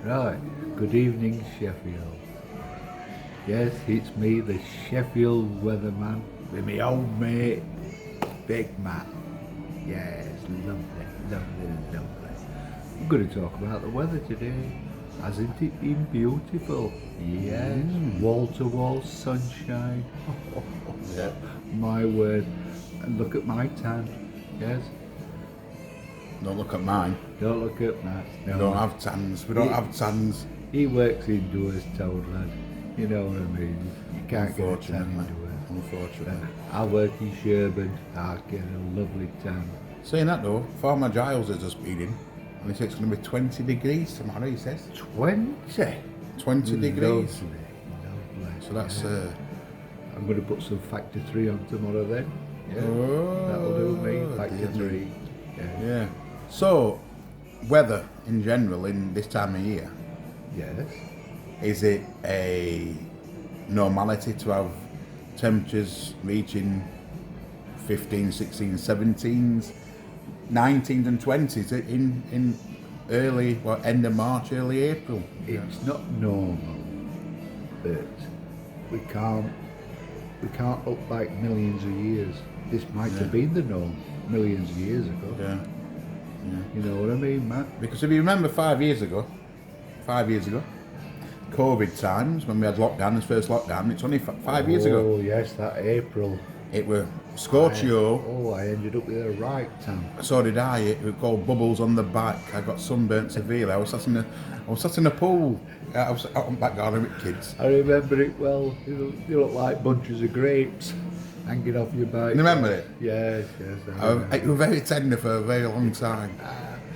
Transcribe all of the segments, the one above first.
Right. Good evening, Sheffield. Yes, it's me, the Sheffield weatherman, with my old mate, Big Matt. Yes, lovely, lovely, lovely. I'm going to talk about the weather today. Hasn't it been beautiful? Yes, wall to wall sunshine. Yeah. My word. And look at my tan. Yes, Don't look at mine. don't look at Matt. We No. don't have tans. We don't He- have tans. He works indoors, toad lad. You know what I mean? You can't get a tan Unfortunately. indoors. Unfortunately. I work in Sherburn. I get a lovely tan. Saying that though, Farmer Giles has just been in, and he said it's going to be 20 degrees tomorrow. He says 20? 20 degrees. Lovely. So that's I'm going to put some factor 3 on tomorrow then. Yeah. Oh, That'll do me. Factor dear 3. me. Yeah. Yeah. So, weather in general in this time of year, Yes. is it a normality to have temperatures reaching 15, 16, 17s, 19s and 20s in early, end of March, early April? It's not normal, but we can't look back millions of years. This might have been the norm millions of years ago. Yeah. You know what I mean, Matt? Because if you remember 5 years ago, COVID times, when we had lockdown, this first lockdown, it's only 5 years ago. Oh yes, that April. It were Scorchio, Oh, I ended up with a right tan. so did I. It was called bubbles on the back. I got sunburnt severely. I was sat in a pool. I was out on back garden with kids. I remember it well. You look like bunches of grapes hanging off your back. You remember it? Yes, yes. I remember. It was very tender for a very long time.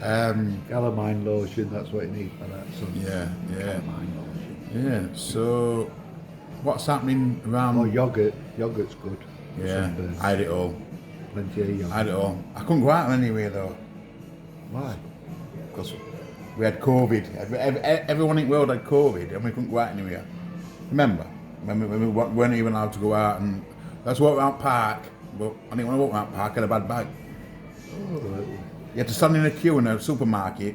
Calamine lotion, that's what you need for that sun. Yeah. Calamine lotion. Yeah. So, what's happening around? Oh, yogurt. Yogurt's good. for Yeah, sunburn. I had it all. Plenty of yogurt. I had it all. I couldn't go out anywhere though, Why? because we had COVID. Everyone in the world had COVID, and we couldn't go out anywhere. Remember, when we weren't even allowed to go out, and let's walk around park. But I didn't want to walk around park. I had a bad bag. Oh, You had to stand in a queue in a supermarket,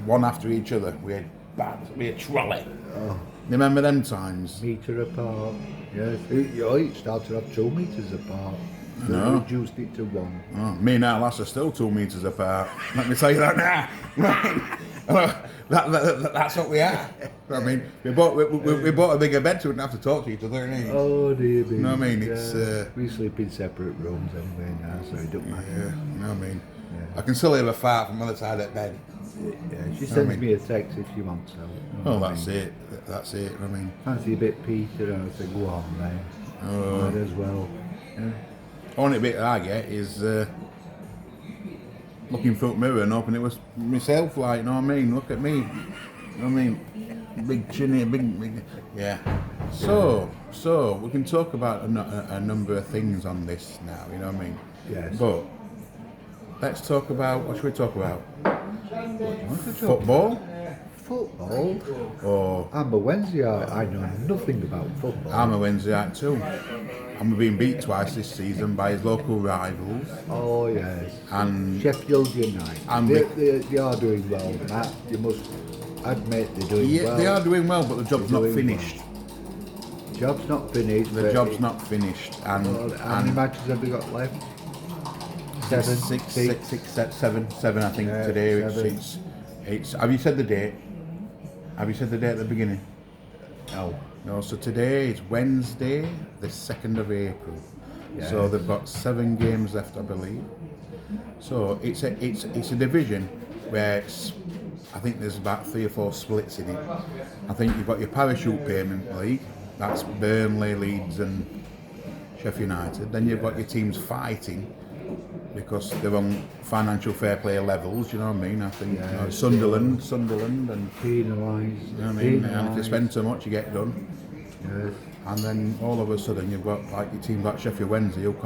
one after each other. We had bags. We had trolley. oh, Remember them times? metre apart. Yes. It started off 2 metres apart. They No. reduced it to 1. Oh, me and our lass are still 2 metres apart. Let me tell you that now. That's what we are. I mean, we bought a bigger bed so we didn't have to talk to each other. Innit? Oh dear me. You know what I mean? It's, we sleep in separate rooms anyway now, so it don't Yeah, matter. you know what I mean? I can still hear a fart from the other side of the bed. Yeah, she I sends mean- me a text if she wants so. Oh, that's it. That's it. I mean, Fancy a bit Peter, and I say, go on then. Oh. Might as well. Yeah. only bit I get is looking through the mirror and hoping it was myself. Like, you know what I mean? Look at me. You know what I mean? Big chinny, big. Yeah. So we can talk about a number of things on this now. You know what I mean? Yes. But let's talk about, what should we talk about? Want to talk Football? Football? Or I'm a Wednesday. I know nothing about football. I'm a Wednesday night too. And we've been beat twice this season by his local rivals. Oh yes. And Sheffield United. And They are doing well, Matt. You must admit they're doing yeah, well. they are doing well, but the job's They're not doing finished. Job's not finished. The but job's it- not finished. And, How many matches have we got left? Seven, seven, I think Yeah, today. seven. It's. Have you said the date? Have you said the date at the beginning? No. No. So today is Wednesday, the 2nd of April. So Yes. they've got 7 games left, I believe. So it's a division where I think there's about 3 or 4 splits in it. I think you've got your parachute payment league. That's Burnley, Leeds, and Sheffield United. Then you've got your teams fighting because they're on financial fair play levels. You know what I mean? I think you know, Sunderland, and Penalised. you know what I mean. And if you spend so much, you get done. Yes. And then all of a sudden you've got like your team like Sheffield Wednesday who've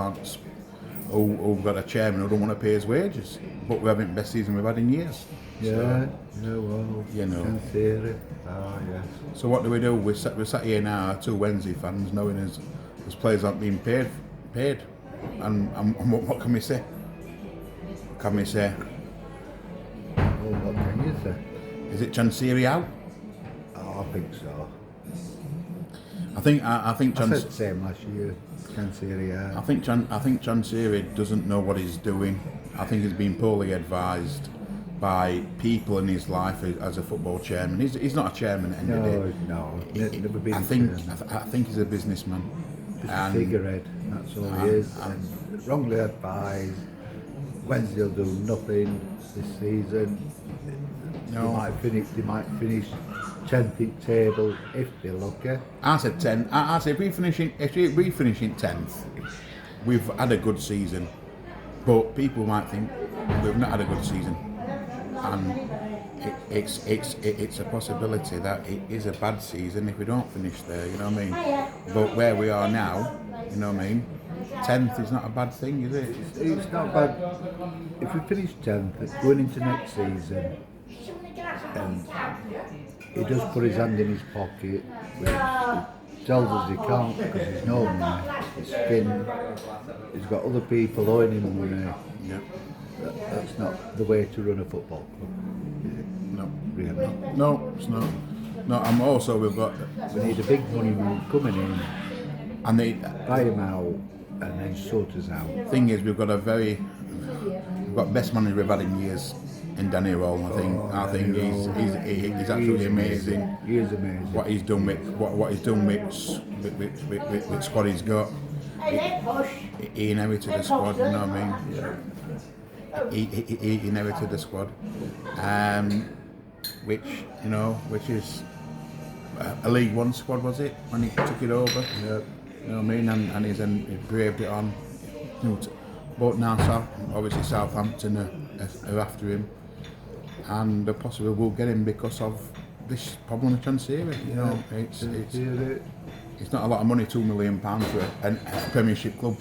got a chairman who don't want to pay his wages, but we're having the best season we've had in years. Yeah. Well. You know. In theory. Ah, yes. So what do? We're sat here now, 2 Wednesday fans, knowing as players aren't being paid, and what can we say? Well, what can you say? Is it Chansiri out? Oh, I think so. I think I said the same last year. Chansiri I think Chansiri doesn't know what he's doing. I think he's been poorly advised by people in his life as a football chairman. He's not a chairman at the end of the day. No, never been. I think he's a businessman. Just a figurehead. That's all he is. And wrongly advised. Wednesday will do nothing this season. No. They might finish 10th in table if they're lucky. I said 10. I said if we finish in 10th, we've had a good season. But people might think we've not had a good season, and it's a possibility that it is a bad season if we don't finish there. You know what I mean? But where we are now, you know what I mean? 10th is not a bad thing, is it? It's not bad. If we finish 10th, going into next season, and he does put his hand in his pocket, which tells us he can't because he's no money. He's skinned. He's got other people owing him money. Yeah. That's not the way to run a football club. No. Really. No, it's not. No, and also we've got. We need a big money man coming in, And the buy him out, and then sort us out. thing is, we've got best manager we've had in years in Danny Roll. I think he's absolutely amazing. He is amazing. What he's done with squad he's got. He inherited the squad. You know what I mean? He inherited the squad, which is a League One squad, was it, when he took it over? Yeah. You know what I mean? And he's braved it on. But now, obviously, Southampton are after him, and possibly will get him because of this problem with Chansiri. You know, it's not a lot of money, £2 million for a Premiership club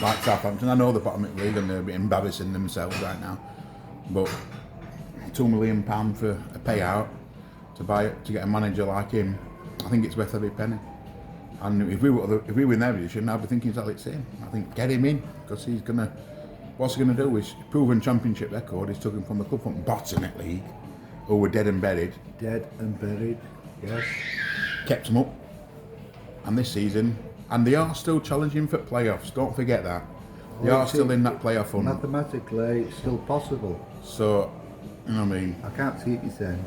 like Southampton. I know they're bottom of the league and they're a bit embarrassing themselves right now, but £2 million for a payout to get a manager like him, I think it's worth every penny. And if we were in their position, I'd be thinking exactly the same. I think get him in, because what's he gonna do? His proven Championship record, he's took him from the club from bottom at league, who were dead and buried. Dead and buried, yes. Kept them up. And this season, and they are still challenging for playoffs, don't forget that. They are still in that playoff hunt. Mathematically, it's still possible. So, you know what I mean? I can't see it you saying.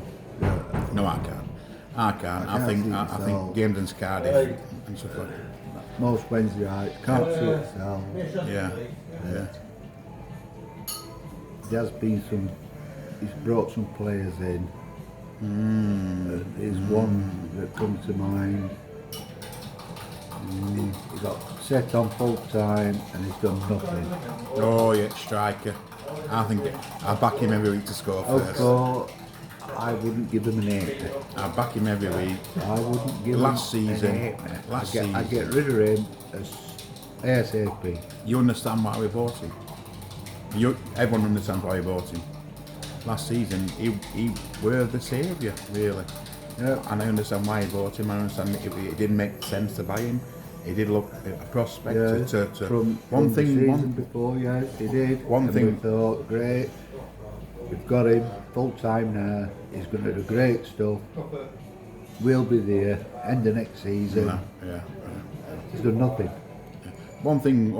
No, I can't. I think games in Cardiff and stuff like that. Most Wednesday nights, can't see it sell. Yeah. There's been he's brought some players in. There's one that comes to mind. He got set on full time and he's done nothing. Oh yeah, striker. I back him every week to score first. Okay, I wouldn't give him an 8. I back him every week. I wouldn't give Last him season. an 8. I'd get rid of him as ASAP. You understand why we bought him? Everyone understands why we bought him. Last season, he were the saviour, really. Yeah. And I understand why he bought him. I understand it didn't make sense to buy him. He did look a prospect to from the season before, yes, he did. One thing we thought, great, we've got him full time now. He's going to do great stuff. We'll be there end of next season. Yeah. He's done nothing. One thing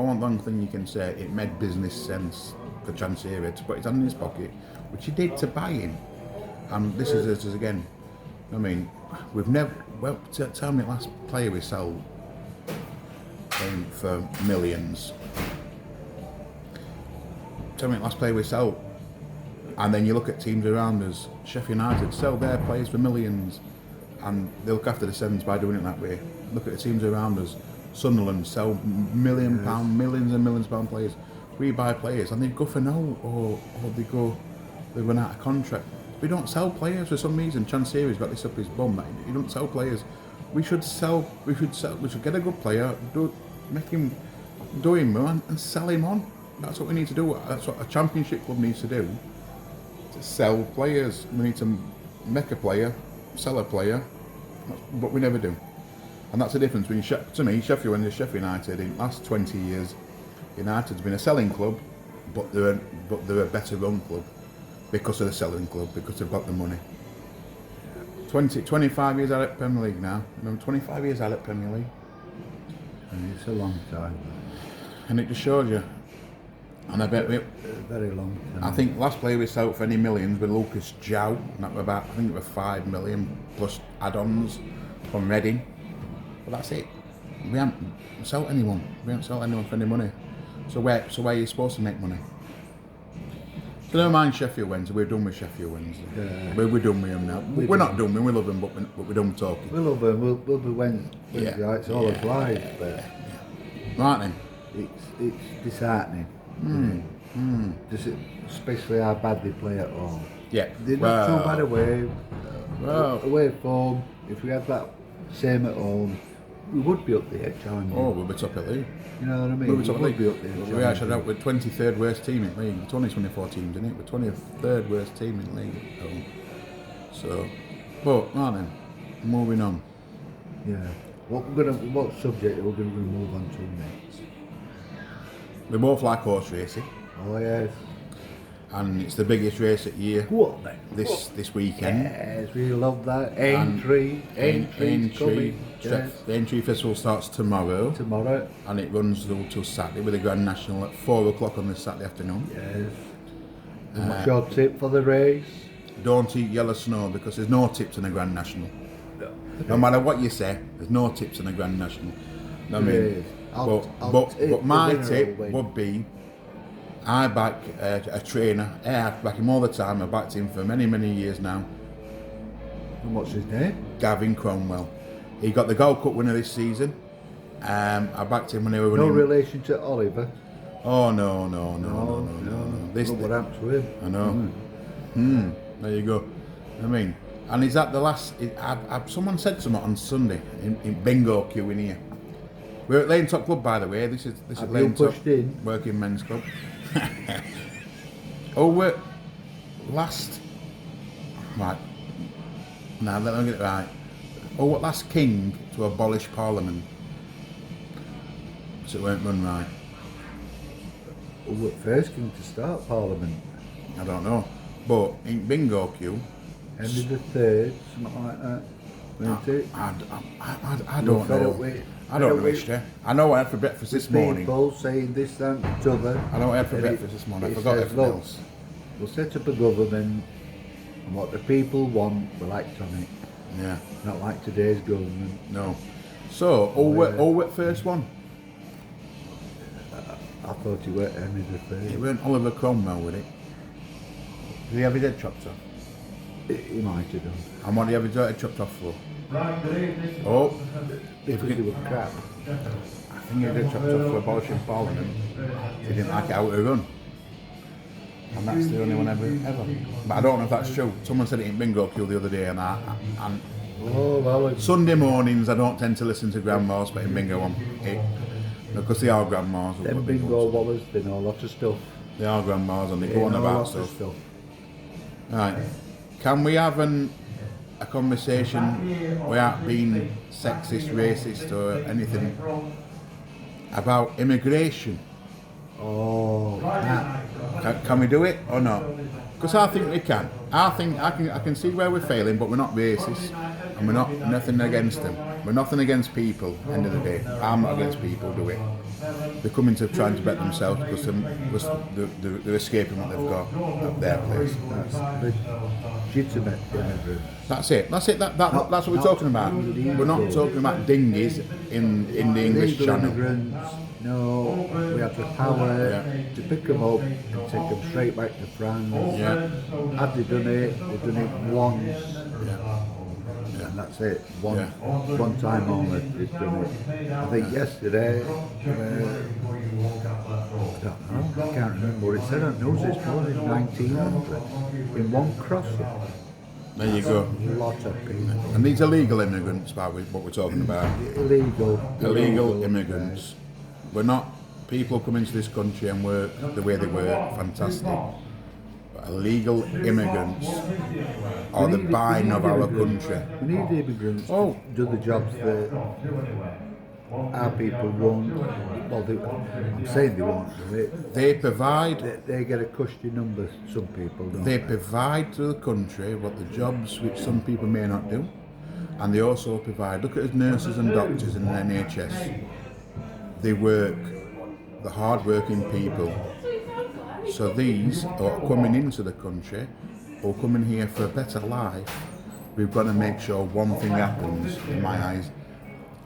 you can say, it made business sense for Chansiri to put his hand in his pocket, which he did, to buy him. And this is us again. I mean, we've never. Well, tell me the last player we sold for millions. Tell me the last player we sold. And then you look at teams around us. Sheffield United sell their players for millions, and they look after the Sevens by doing it that way. Look at the teams around us. Sunderland sell millions and millions of pound players. We buy players and they go for no, or they run out of contract. We don't sell players for some reason. Chansiri's got this up his bum that he don't sell players. We should get a good player, make him do him well and sell him on. That's what we need to do. That's what a Championship club needs to do. To sell players. We need to make a player, sell a player, but we never do. And that's the difference between, to me, Sheffield and Sheffield United. In the last 20 years, United's been a selling club, but they're a better run club because of the selling club, because they've got the money. 25 years out at Premier League now. No, 25 years out at Premier League. And it's a long time. And it just shows you. And I bet A very long time. I think last player we sold for any millions was Lucas Jow, and that was about, I think it was 5 million plus add-ons from Reading. But that's it. We haven't sold anyone. We haven't sold anyone for any money. So where are you supposed to make money? So never mind Sheffield Wednesday. We're done with Sheffield Wednesday. Yeah. We're done with them now. We're not done. We love them, but we're done talking. We love them. We'll be Wednesday. Yeah. It's all of life, but Right then. it's disheartening. Just especially how bad they play at home. Yeah. They're not too bad away. Away from home, if we had that same at home, we would be up there challenging. Oh, we'll be top of the league. You know what I mean? We'll be top of the would be up there. league. We actually out with 23rd worst team in the league. It's only 24 teams in it. We're 23rd worst team in the league at home. So, but right then, moving on. Yeah. What subject are we going to move on to next? We both like horse racing, Oh yes. and it's the biggest race of the year What then? this weekend. Yes, we love that. Entry coming. Yes. The entry festival starts tomorrow, Tomorrow. and it runs till Saturday with a Grand National at 4 o'clock on this Saturday afternoon. Yes. And what's your tip for the race? Don't eat yellow snow because there's no tips in a Grand National. No matter what you say, there's no tips in a Grand National. Know what I mean? But my tip would be, I back a trainer. I back him all the time. I backed him for many years now. And what's his name? Gavin Cromwell. He got the Gold Cup winner this season. I backed him when they were winning. No relation to Oliver. Oh no. This Look what happened to him. I know. There you go. I mean, and is that the last? Someone said something on Sunday in bingo queue in here. We're at Lane Top Club, by the way. This is Lane Top pushed in? Working Men's Club. We're last. Right. Now let me get it right. What last king to abolish Parliament? So it weren't run right. What first king to start Parliament? I don't know. But in bingo queue, Henry III, something like that. Wasn't it? I don't know. I don't know, Mister. I know what I had for breakfast this morning. People saying this, that, and the other. I know what I had for breakfast this morning. I forgot everything else. We'll set up a government, and what the people want, we'll act on it. Yeah. Not like today's government. No. So, what first one? I thought he were Henry III. It weren't Oliver Cromwell with it. Did he have his head chopped off? He might have done. And what did he have his head chopped off for? Oh, Because he was crap. I think he had his head chopped off for abolishing Parliament. He didn't like it out of run. And that's the only one ever. But I don't know if that's true. Someone said it in bingo queue the other day, and Oh, well, Sunday mornings I don't tend to listen to grandmas, but in bingo because they are grandmas. them bingo wallers, they know a lot of stuff. They are grandmas and they go on know about lots of stuff. Right. Can we have a conversation without being sexist, racist or anything about immigration? Oh, Can we do it or not? Because I think we can. I can see where we're failing, but we're not racist and we're not nothing against them. We're nothing against people. End of the day, I'm not against people. Do it. They're coming to trying to bet themselves because they're escaping what they've got at their place. that's legitimate immigrants. That's it. That's what we're talking about. We're not talking about dinghies in the English Illegal Channel. immigrants, no, we have the power to pick them up and take them straight back to France. Yeah. Have they done it? They've done it once. Yeah. And that's it. One time only they've done it. I think yesterday, I don't know, I can't remember what it said on news this morning, 1900, in one crossing. There you go. A lot of people. And these are legal immigrants, by what we're talking about. Illegal immigrants. We're not people come into this country and work the way they work, fantastic. But illegal immigrants are the bane of our country. We need immigrants to do the jobs that our people won't, well, I'm saying they won't do it. They provide. They get a cushy number, some people don't. They provide to the country what the jobs which some people may not do, and they also provide. Look at nurses and doctors in the NHS. They work, the hard-working people. So these are coming into the country or coming here for a better life. We've got to make sure one thing happens. In my eyes,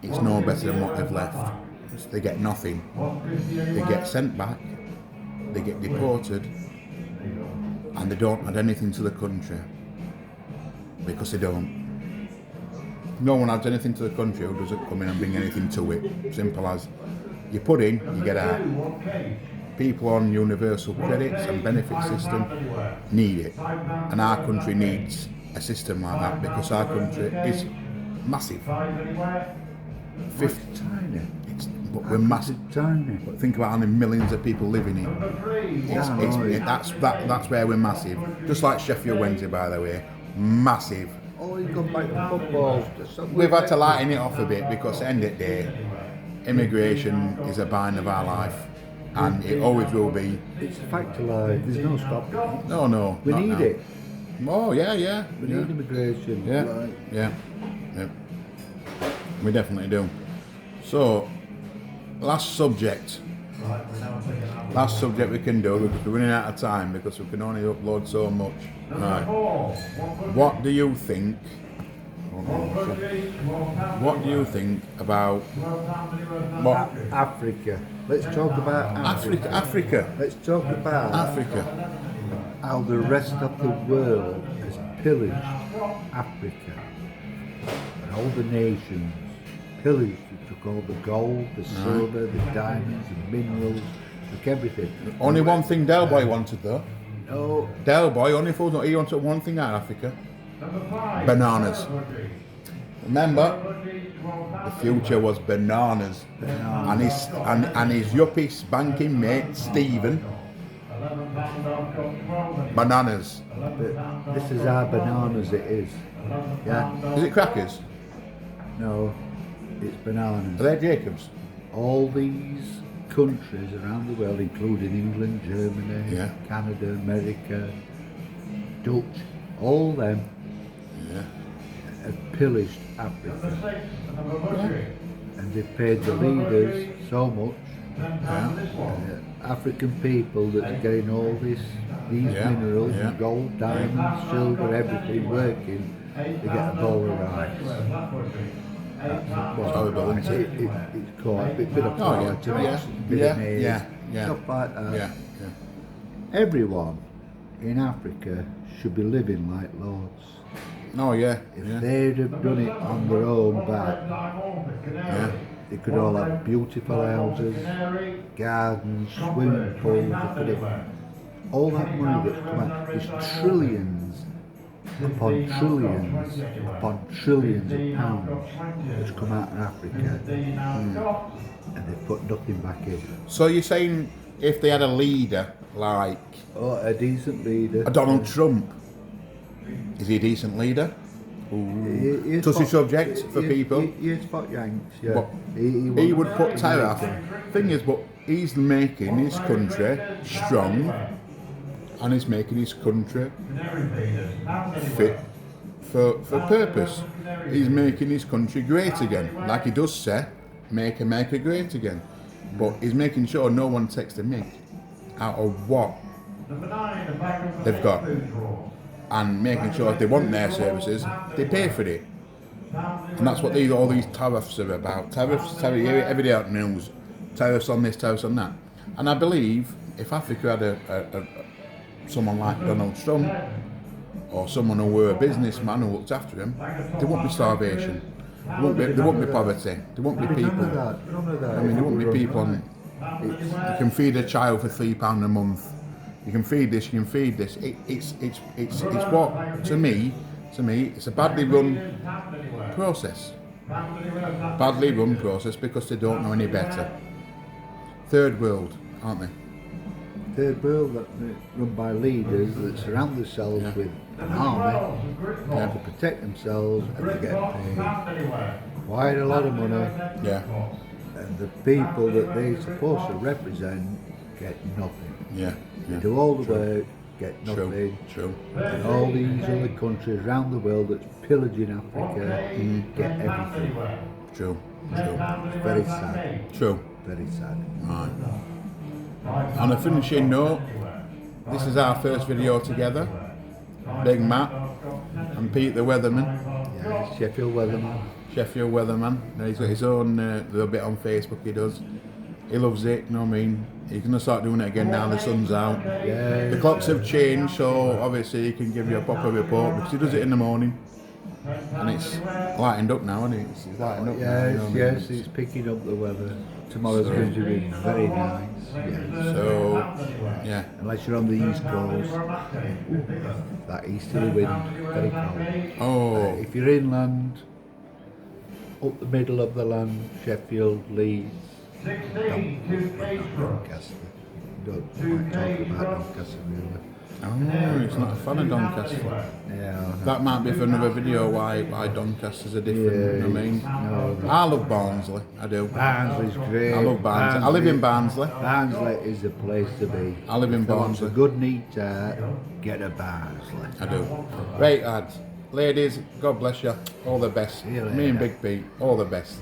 it's no better than what they've left. They get nothing. They get sent back. They get deported. And they don't add anything to the country because they don't. No one adds anything to the country who doesn't come in and bring anything to it. Simple as you put in, you get out. People on universal credits and benefit system need it, and our country needs a system like that because our country is massive. Tiny. But we're massive. Tiny. But think about how many millions of people live in it. That's where we're massive. Just like Sheffield Wednesday, by the way, massive. Oh, you've gone back to football. We've had to lighten it off a bit because at the end of the day, immigration is a bind of our life, and it always will be. It's a fact of life. There's no stopping it. No. We not need now. it. Oh yeah. We need immigration. Yeah. Like, Yeah. We definitely do. So, last subject we can do because we're running out of time because we can only upload so much. Right. What do you think? What do you think about what Africa. Let's talk about Africa. Africa. Let's talk about Africa. how the rest of the world has pillaged Africa. And all the nations pillaged. They took all the gold, the silver, the diamonds, the minerals, took everything. Only one thing Del Boy wanted though. No, Del Boy only thought he wanted one thing out of Africa. Bananas. Remember, the future was bananas. And his yuppie banking mate Stephen. Bananas. this is our bananas. It is. Yeah. Is it crackers? No, it's bananas. Are they Jacobs? All these countries around the world, including England, Germany, Yeah. Canada, America, Dutch, all them Yeah. have pillaged Africa. And they've paid the leaders so much. African people that are getting all these Yeah. minerals, Yeah. gold, diamonds, silver, everything working, they get a bowl of rice. Horrible, isn't it? It's quite a bit of Oh, yeah. politics, Yeah. bit Yeah. of maize, Yeah. stuff like that. Yeah. Everyone in Africa should be living like lords. Oh yeah. If Yeah. they'd have done it on their own back, Yeah. they could all have beautiful houses, gardens, swimming pools, they could have all that money that's come out. There's trillions upon trillions upon trillions of pounds that's come out of Africa, and they've put nothing back in. So you're saying if they had a leader like Oh, a decent leader. a Donald Trump, is he a decent leader? He Touchy subject for people. He is spot yanks, yeah. But He he would put tariff. Thing is, but he's making his country strong, and he's making his country fit for purpose. He's making his country great again, like he does say, make America great again. But he's making sure no one takes the mick out of what they've got, and making sure if they want their services, they pay for it. And that's what all these tariffs are about. Tariffs, you hear it every day on the news. Tariffs on this, tariffs on that. And I believe if Africa had someone like Donald Trump, or someone who were a businessman who looked after him, there won't be starvation. There won't be poverty. There won't be people. None of that. I mean, there won't be people on. You can feed a child for £3 a month. You can feed this. You can feed this. It's what to me, it's a badly run process. Badly run process because they don't know any better. Third world, aren't they? Third world that run by leaders that surround themselves with an army to protect themselves, and they get paid quite a lot of money. Yeah. And the people that they're supposed to represent get nothing. Yeah. They Yeah. do all the work, get nothing. True. And all these other countries around the world that's pillaging Africa get everything. True. It's very sad. True. Very sad. Right. On a finishing note, this is our first video together. Big Matt and Pete the Weatherman, Yeah, Sheffield weatherman. Sheffield Weatherman. Now he's got his own little bit on Facebook, he does. He loves it, you know what I mean? He's going to start doing it again now the sun's out. Yeah. The clocks have changed, so obviously he can give you a proper report because he does it in the morning. And it's lightened up now, isn't it? It's lightened up now. Yes, You know what I mean? yes, it's picking up the weather. Tomorrow's going to be very nice. Yeah. So, yeah. Unless you're on the east coast, that easterly wind, very cold. Oh, If you're inland, up the middle of the land, Sheffield, Leeds, Doncaster. Don't talk about Doncaster really. oh, it's not a fan of Doncaster. Yeah. That might be for another video why Doncaster's are different, you know what I mean? No, I love Barnsley, I do. Barnsley's great. I love Barnsley. I live in Barnsley. Barnsley is the place to be. I live in If you want Barnsley. a good neat get a Barnsley. I do. Right, lads, ladies, God bless you. All the best. See you Me and later. Big Pete, all the best.